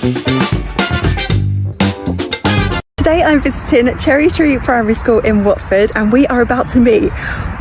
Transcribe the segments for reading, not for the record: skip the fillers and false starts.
Today I'm visiting Cherry Tree Primary School in Watford, and we are about to meet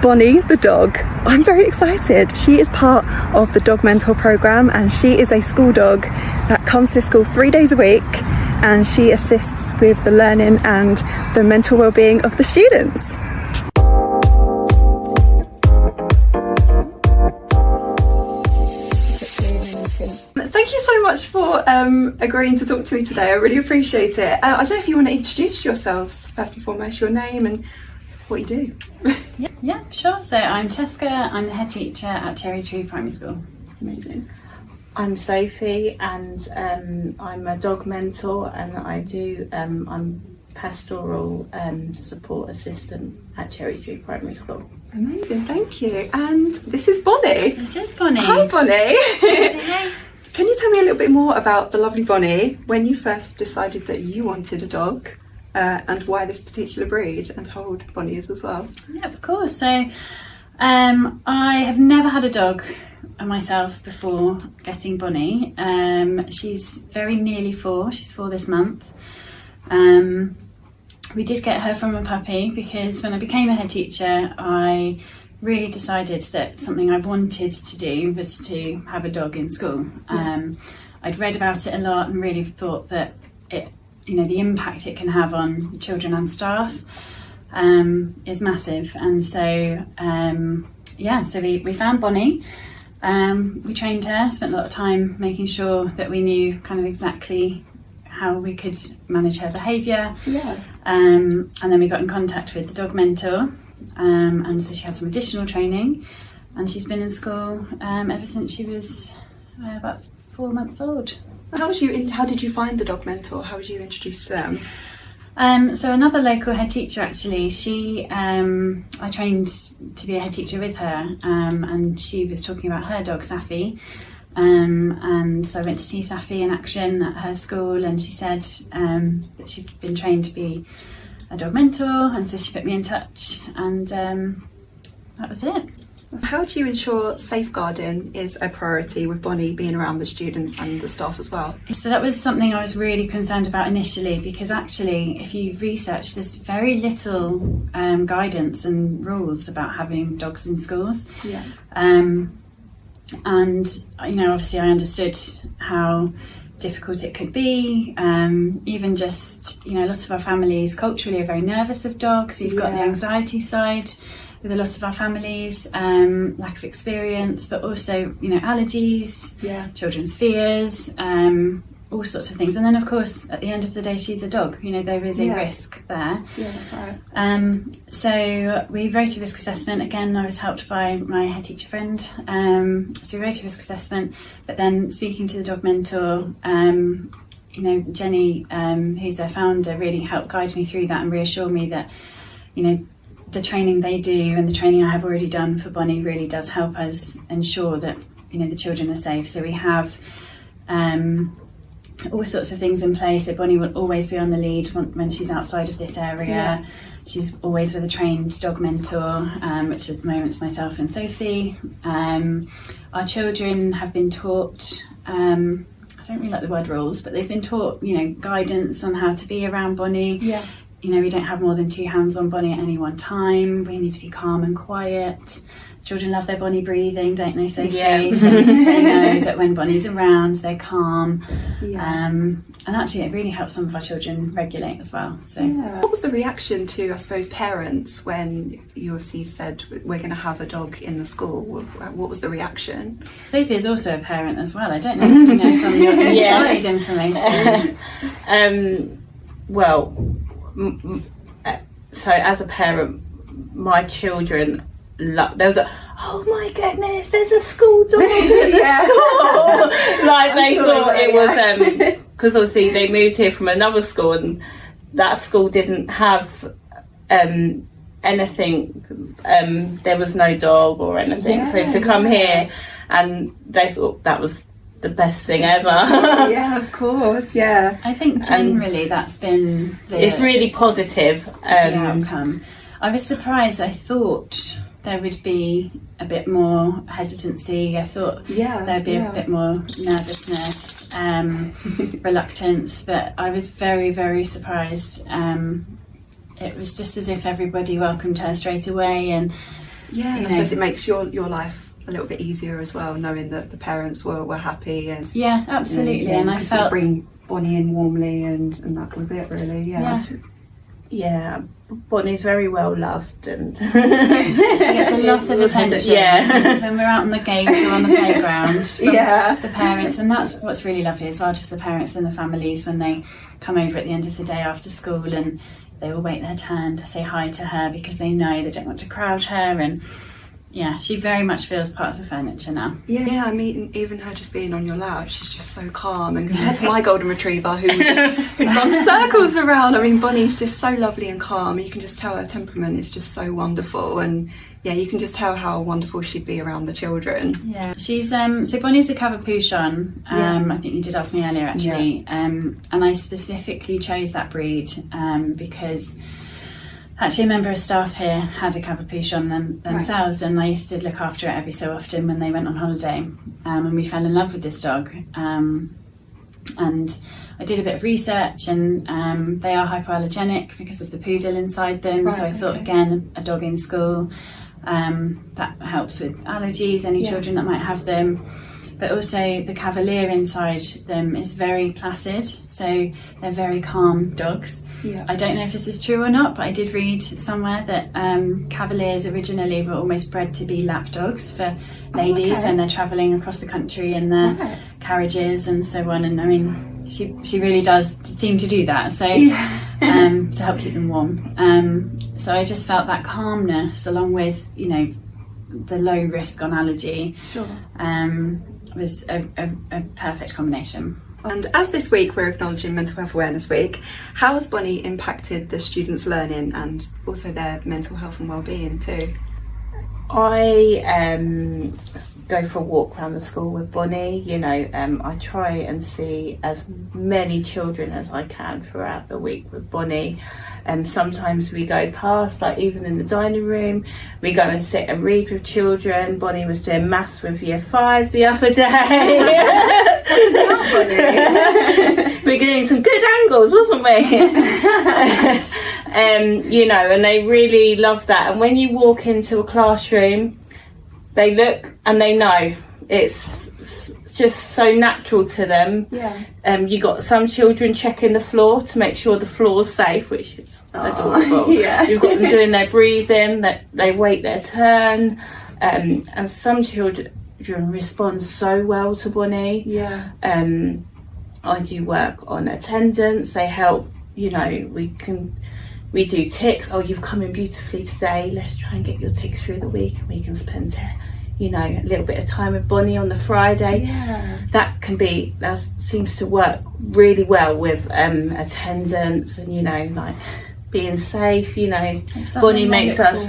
Bonnie the dog. I'm very excited. She is part of the Dog Mentor programme, and she is a school dog that comes to school 3 days a week, and she assists with the learning and the mental well-being of the students. Thank you so much for agreeing to talk to me today. I really appreciate it. I don't know if you want to introduce yourselves first and foremost, your name and what you do. Yeah, sure. So I'm Cheska. I'm the head teacher at Cherry Tree Primary School. Amazing. I'm Sophie, and I'm a dog mentor, and I'm pastoral support assistant at Cherry Tree Primary School. Amazing, thank you. And this is Bonnie. This is Bonnie. Hi, Bonnie. Hey. Can you tell me a little bit more about the lovely Bonnie, when you first decided that you wanted a dog, and why this particular breed, and how old Bonnie is as well? Yeah, of course. So I have never had a dog myself before getting Bonnie. She's very nearly 4. She's 4 this month. We did get her from a puppy because when I became a head teacher, I really decided that something I wanted to do was to have a dog in school. I'd read about it a lot and really thought that it, the impact it can have on children and staff is massive. And so, so we found Bonnie. We trained her, spent a lot of time making sure that we knew kind of exactly how we could manage her behaviour. And then we got in contact with the dog mentor, and so she had some additional training, and she's been in school ever since she was about 4 months old. How did you find the dog mentor? How was you introduced to them? So another local head teacher, actually, I trained to be a head teacher with her, and she was talking about her dog Sophie. And so I went to see Sophie in action at her school, and she said that she'd been trained to be a dog mentor, and so she put me in touch, and that was it. How do you ensure safeguarding is a priority with Bonnie being around the students and the staff as well? So that was something I was really concerned about initially, because actually if you research, there's very little guidance and rules about having dogs in schools. And obviously I understood how difficult it could be, even just a lot of our families culturally are very nervous of dogs. You've got the anxiety side with a lot of our families, lack of experience, but also allergies, children's fears, all sorts of things. And then of course at the end of the day she's a dog, there is a risk there. That's right. So we wrote a risk assessment. Again, I was helped by my head teacher friend, so we wrote a risk assessment, but then speaking to the dog mentor, Jenny, who's their founder, really helped guide me through that and reassure me that the training they do and the training I have already done for Bonnie really does help us ensure that the children are safe. So we have all sorts of things in place. So Bonnie will always be on the lead when she's outside of this area. She's always with a trained dog mentor, which at the moment is myself and Sophie. Our children have been taught, I don't really like the word rules, but they've been taught, guidance on how to be around Bonnie. We don't have more than 2 hands on Bonnie at any one time. We need to be calm and quiet. Children love their Bonnie breathing, don't they, Sophie? So they know that when Bonnie's around, they're calm. And actually it really helps some of our children regulate as well. So what was the reaction to, I suppose, parents when you obviously said we're going to have a dog in the school? What was the reaction? Sophie is also a parent as well. I don't know if you know from your inside information. So as a parent, my children there was oh my goodness, there's a school dog in the school. Like they thought it was because obviously they moved here from another school, and that school didn't have anything. There was no dog or anything. So to come here, and they thought that was the best thing ever. Of course. I think generally that's been it's really positive outcome. I was surprised. I thought there would be a bit more hesitancy. I thought there'd be a bit more nervousness. reluctance, but I was very, very surprised. It was just as if everybody welcomed her straight away, and I suppose it makes your life a little bit easier as well, knowing that the parents were happy. Yeah, absolutely. And I felt bring Bonnie in warmly, and that was it really. Yeah, Bonnie's very well loved, and she gets a lot of attention when we're out on the games or on the playground from the parents, and that's what's really lovely as well, just the parents and the families when they come over at the end of the day after school, and they will wait their turn to say hi to her because they know they don't want to crowd her, and she very much feels part of the furniture now. Yeah, I mean, even her just being on your lap, she's just so calm. And compared to my golden retriever, who would run circles around, I mean, Bonnie's just so lovely and calm. You can just tell her temperament is just so wonderful. And you can just tell how wonderful she'd be around the children. Yeah, she's so Bonnie's a Cavapouchon. I think you did ask me earlier, actually. And I specifically chose that breed because actually, a member of staff here had a Cavapouchon themselves, and I used to look after it every so often when they went on holiday, and we fell in love with this dog. And I did a bit of research, and they are hypoallergenic because of the poodle inside them. So I thought, again, a dog in school, that helps with allergies, any children that might have them. But also the Cavalier inside them is very placid, so they're very calm dogs. I don't know if this is true or not, but I did read somewhere that Cavaliers originally were almost bred to be lap dogs for ladies when they're travelling across the country in their carriages and so on. And I mean, she really does seem to do that, so to help keep them warm. So I just felt that calmness, along with the low risk on allergy, was a perfect combination. And as this week we're acknowledging Mental Health Awareness Week, how has Bonnie impacted the students' learning and also their mental health and wellbeing too? I go for a walk around the school with Bonnie. I try and see as many children as I can throughout the week with Bonnie. Sometimes we go past, like even in the dining room, we go and sit and read with children. Bonnie was doing maths with Year 5 the other day. We're getting some good angles, wasn't we? And they really love that. And when you walk into a classroom, they look and they know. It's just so natural to them. You got some children checking the floor to make sure the floor's safe, which is adorable. You've got them doing their breathing, that they wait their turn, and some children respond so well to Bonnie. I do work on attendance. They help. We do ticks. Oh, you've come in beautifully today. Let's try and get your ticks through the week, and we can spend a little bit of time with Bonnie on the Friday. That seems to work really well with attendance and like being safe. Bonnie makes us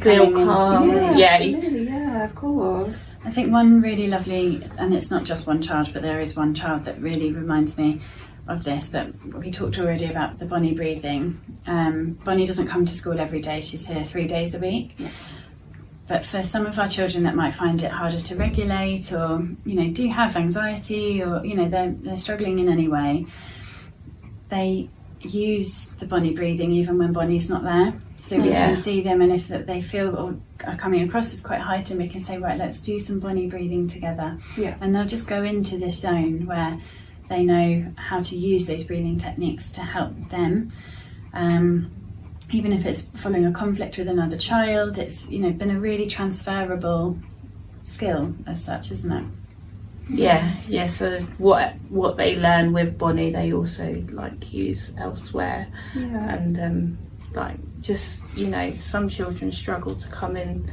feel calm. Absolutely, of course. I think one really lovely, and it's not just one child, but there is one child that really reminds me of this, but we talked already about the Bonnie breathing. Bonnie doesn't come to school every day. She's here 3 days a week. But for some of our children that might find it harder to regulate, or do have anxiety, or they're struggling in any way, they use the Bonnie breathing even when Bonnie's not there. So we can see them, and if they feel or are coming across as quite heightened, we can say, right, let's do some Bonnie breathing together. And they'll just go into this zone where they know how to use those breathing techniques to help them. Even if it's following a conflict with another child, it's been a really transferable skill as such, isn't it? So what they learn with Bonnie, they also use elsewhere. And some children struggle to come in,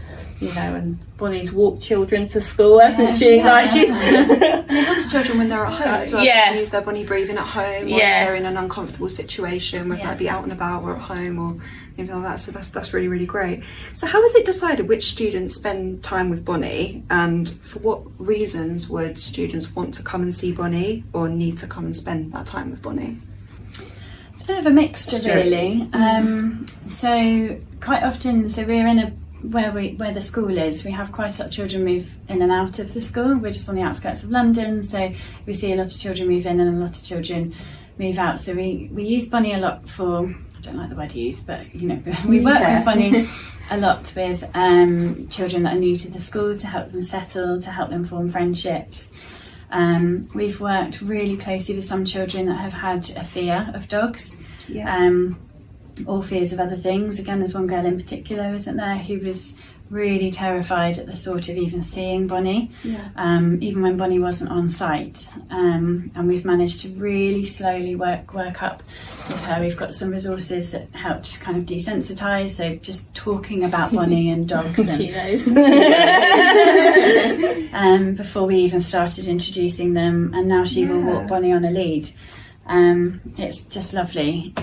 and Bonnie's walked children to school, hasn't she? It helps children when they're at home as well. They can use their Bonnie breathing at home, or if they're in an uncomfortable situation, whether that be out and about or at home or anything like that. So that's really, really great. So how is it decided which students spend time with Bonnie, and for what reasons would students want to come and see Bonnie or need to come and spend that time with Bonnie? It's a bit of a mixture, really. So quite often, we're in where the school is, we have quite a lot of children move in and out of the school. We're just on the outskirts of London, so we see a lot of children move in and a lot of children move out. So we use Bonnie a lot for, I don't like the word use, but you know, we work with Bonnie a lot with children that are new to the school, to help them settle, to help them form friendships. We've worked really closely with some children that have had a fear of dogs, or fears of other things. Again, there's one girl in particular, isn't there, who was really terrified at the thought of even seeing Bonnie, even when Bonnie wasn't on site. And we've managed to really slowly work up with her. We've got some resources that helped kind of desensitise, so just talking about Bonnie and dogs. And she knows. Before we even started introducing them, and now she will walk Bonnie on a lead. It's just lovely.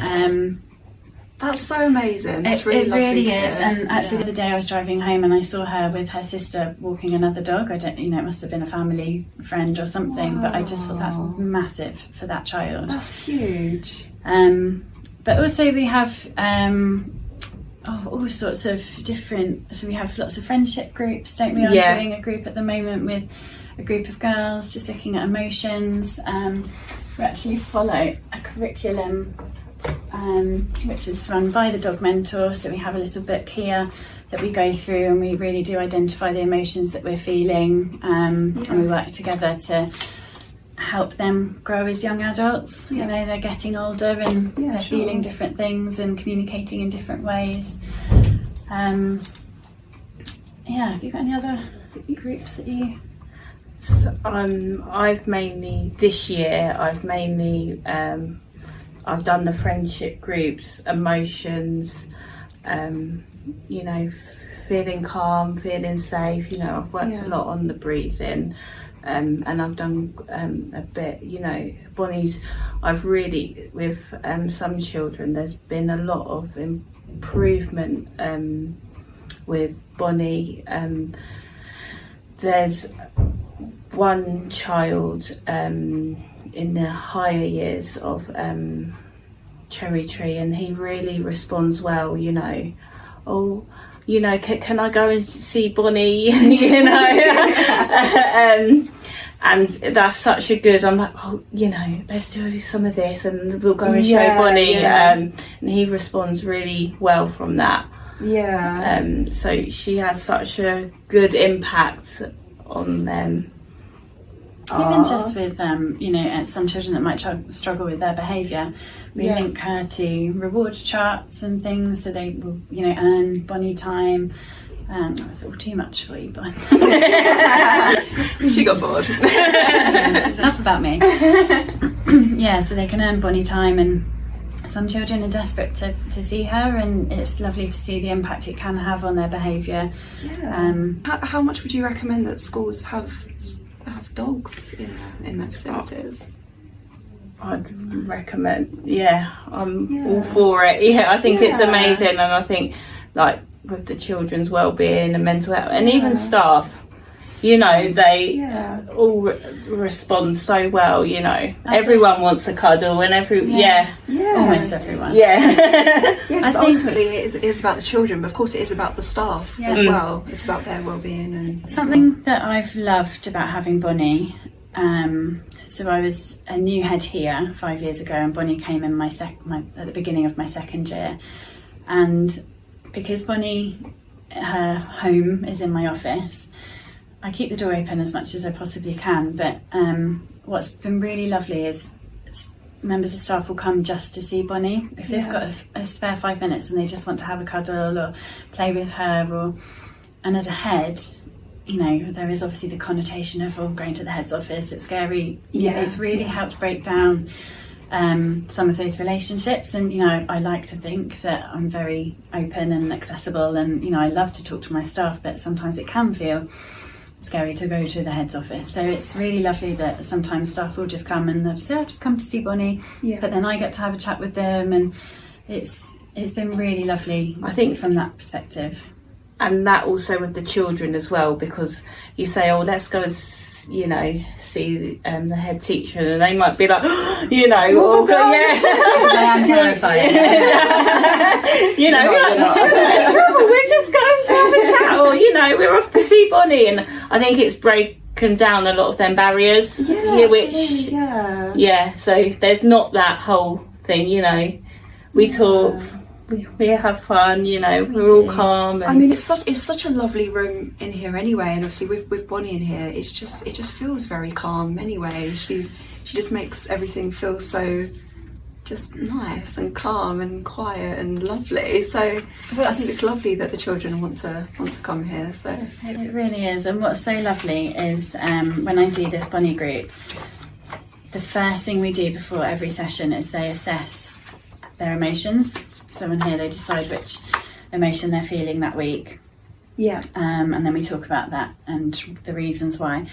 That's so amazing. It really is. And actually, the other day I was driving home and I saw her with her sister walking another dog. I don't, you know, it must have been a family friend or something. But I just thought that's massive for that child. That's huge. But also we have all sorts of different. So we have lots of friendship groups, don't we? I'm doing a group at the moment with a group of girls, just looking at emotions. We actually follow a curriculum which is run by the dog mentor, so we have a little book here that we go through, and we really do identify the emotions that we're feeling, and we work together to help them grow as young adults. You know, they're getting older and they're feeling different things and communicating in different ways. Have you got any other groups that you... I've mainly this year I've done the friendship groups, emotions, you know, feeling calm, feeling safe. You know, I've worked a lot on the breathing, and I've done a bit, you know, Bonnie's, I've really, with some children, there's been a lot of improvement with Bonnie. There's one child in the higher years of Cherry Tree, and he really responds well, you know. Oh, you know, can I go and see Bonnie? You know, and that's such a good. I'm like, oh, you know, let's do some of this, and we'll go and show Bonnie. And he responds really well from that. So she has such a good impact on them. Even just with, you know, some children that might struggle with their behaviour, we link her to reward charts and things, so they will, you know, earn Bonnie time. It's all too much for you, Bonnie. She got bored. It's enough about me. So they can earn Bonnie time, and some children are desperate to see her, and it's lovely to see the impact it can have on their behaviour. How much would you recommend that schools have dogs in their facilities? I'd recommend, I'm all for it. I think it's amazing, and I think, like, with the children's wellbeing and mental health, and even staff, you know, they all respond so well, you know. Everyone wants a cuddle, and almost everyone. Because ultimately it is about the children, but of course it is about the staff as well. It's about their well-being. And something that I've loved about having Bonnie, so I was a new head here 5 years ago, and Bonnie came in at the beginning of my second year, and because Bonnie, her home is in my office, I keep the door open as much as I possibly can, but what's been really lovely is members of staff will come just to see Bonnie. If they've got a spare 5 minutes and they just want to have a cuddle or play with her, and as a head, you know, there is obviously the connotation of going to the head's office, it's scary. It's really helped break down some of those relationships, and, you know, I like to think that I'm very open and accessible, and, you know, I love to talk to my staff, but sometimes it can feel scary to go to the head's office. So it's really lovely that sometimes staff will just come and they'll say, I've just come to see Bonnie, but then I get to have a chat with them, and it's been really lovely, I think, from that perspective. And that also with the children as well, because you say, oh, let's go and, you know, see the head teacher, and they might be like, you know, I am terrified. You know, we're just going to have a chat, or we're off to see Bonnie. And I think it's broken down a lot of them barriers so there's not that whole thing. We talk, we have fun, we're all calm. And I mean, it's such a lovely room in here anyway, and obviously with Bonnie in here, it just feels very calm anyway. She just makes everything feel so just nice and calm and quiet and lovely. So I think it's lovely that the children want to come here. So it really is. And what's so lovely is when I do this Bonnie group, the first thing we do before every session is they assess their emotions. So in here they decide which emotion they're feeling that week. Yeah. And then we talk about that and the reasons why.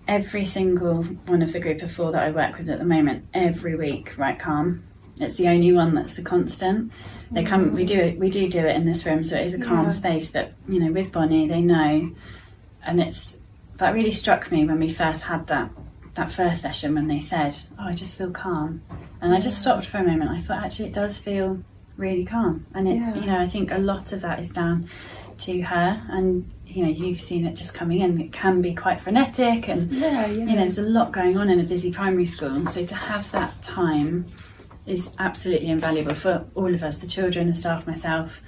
Every single one of the group of 4 that I work with at the moment, every week, write calm. It's the only one that's the constant. They come. We do it in this room, so it is a calm space that with Bonnie they know. And that really struck me when we first had that first session, when they said, "Oh, I just feel calm," and I just stopped for a moment. I thought, actually, it does feel really calm, and I think a lot of that is down to her. And you've seen it just coming in. It can be quite frenetic, and there's a lot going on in a busy primary school. And so to have that time is absolutely invaluable for all of us, the children, the staff, myself,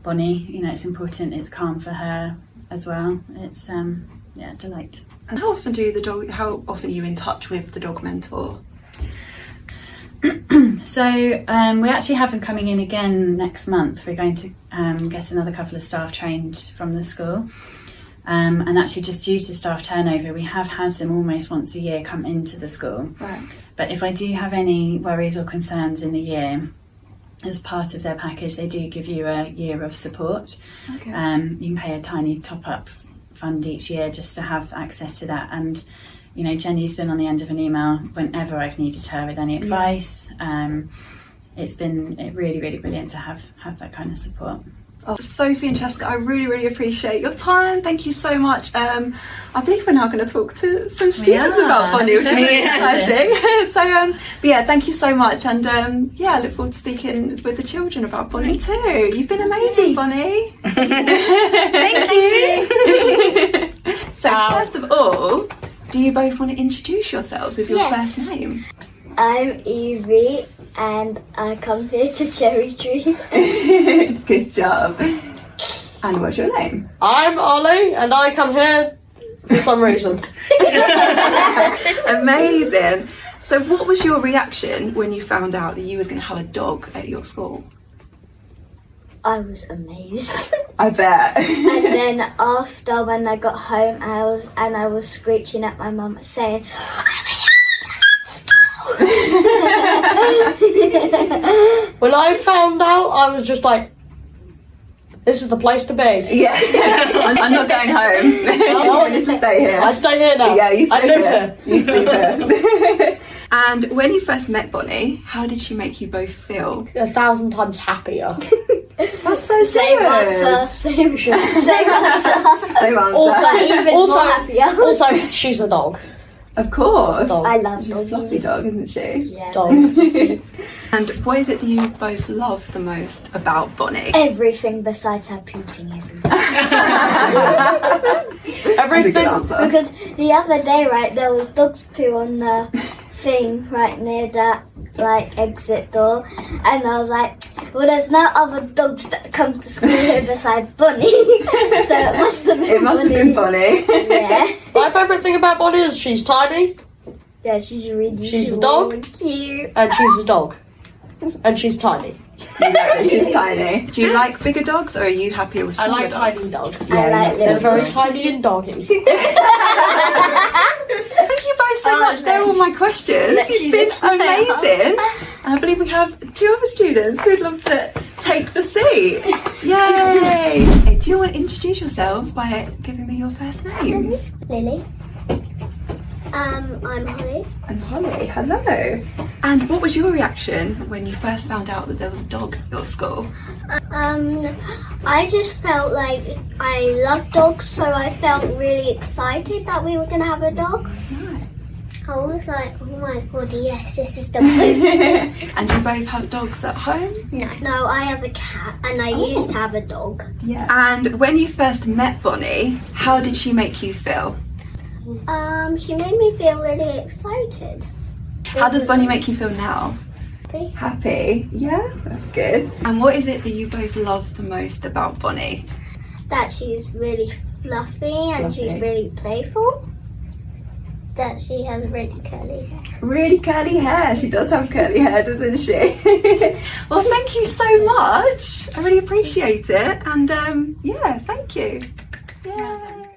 Bonnie. It's important. It's calm for her as well. It's a delight. And how often are you in touch with the dog mentor? So we actually have them coming in again next month. We're going to get another couple of staff trained from the school. And actually, just due to staff turnover, we have had them almost once a year come into the school. Right. But if I do have any worries or concerns in the year, as part of their package, they do give you a year of support. Okay. You can pay a tiny top-up fund each year just to have access to that. And Jenny's been on the end of an email whenever I've needed her with any advice. It's been really, really brilliant to have that kind of support. Oh, Sophie and Cheska, I really, really appreciate your time. Thank you so much. I believe we're now going to talk to some students about Bonnie, which is really exciting. So, thank you so much. And I look forward to speaking with the children about Bonnie too. You've been amazing, Bonnie. Thank you. So, first of all, do you both want to introduce yourselves with your first name? I'm Evie and I come here to Cherry Tree. Good job. And what's your name? I'm Ollie and I come here for some reason. Amazing. So what was your reaction when you found out that you was going to have a dog at your school? I was amazed. I bet. And then after, when I got home, I was screeching at my mum saying, when I found out, I was just like, this is the place to be. Yeah. I'm not going home. I want you to stay here. I stay here now. Yeah, you stay here. here. You stay here. And when you first met Bonnie, how did she make you both feel? 1,000 times happier. That's so same good. answer, same answer. Same answer. Even more happier. Also, she's a dog. Of course. Dog. I love She's doggies. a fluffy dog, isn't she? Yeah. Dog. And what is it that you both love the most about Bonnie? Everything besides her puking everywhere. Everything. That's a good answer. Because the other day, right, there was dog's poo on the thing right near that exit door, and I was like, well, there's no other dogs that come to school here besides Bonnie. So it must have been Bonnie. Yeah. My favourite thing about Bonnie is she's tiny. Yeah, she's really She's a dog. Cute. And she's a dog. And she's tiny. She's tiny. Do you like bigger dogs, or are you happier with smaller I like dogs? tiny dogs. I like They're little very dogs. tiny and doggy. Thank you both so much. They're all my questions. You've been amazing. And I believe we have 2 other students who'd love to take the seat. Yay! Hey, do you want to introduce yourselves by giving me your first names? Lily. I'm Holly. And Holly, hello. And what was your reaction when you first found out that there was a dog at your school? I just felt like I love dogs, so I felt really excited that we were going to have a dog. Nice. I was like, oh my god, yes, this is the most. And you both have dogs at home? No, I have a cat and I used to have a dog. Yeah. And when you first met Bonnie, how did she make you feel? She made me feel really excited. How does Bonnie make you feel now? Happy. Happy? Yeah, that's good. And what is it that you both love the most about Bonnie? That she's really fluffy and Fluffy. she's really playful. That she has really curly hair. Really curly hair. She does have curly hair, doesn't she? Well, thank you so much. I really appreciate it. And yeah, thank you. Yay.